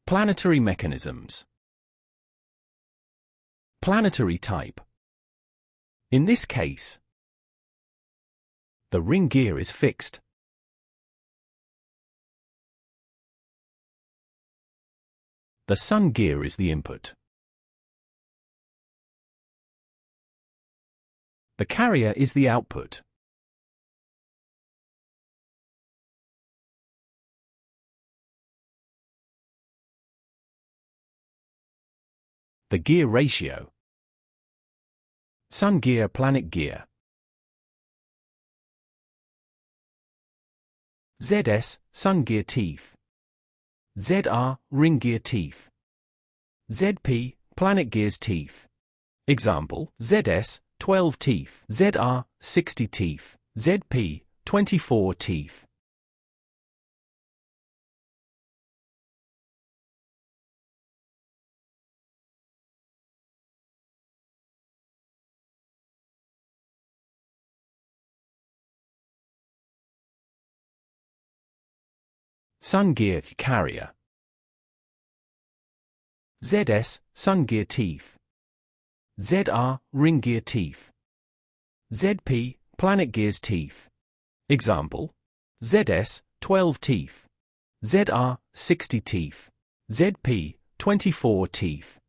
Planetary mechanisms. Planetary type. In this case, the ring gear is fixed. The sun gear is the input. The carrier is the output. The gear ratio. Sun gear, planet gear. ZS, sun gear teeth. ZR, ring gear teeth. ZP, planet gears teeth. Example, ZS, 12 teeth. ZR, 60 teeth. ZP, 24 teeth. Sun gear carrier. ZS, sun gear teeth. ZR, ring gear teeth. ZP, planet gears teeth. Example, ZS, 12 teeth. ZR, 60 teeth. ZP, 24 teeth.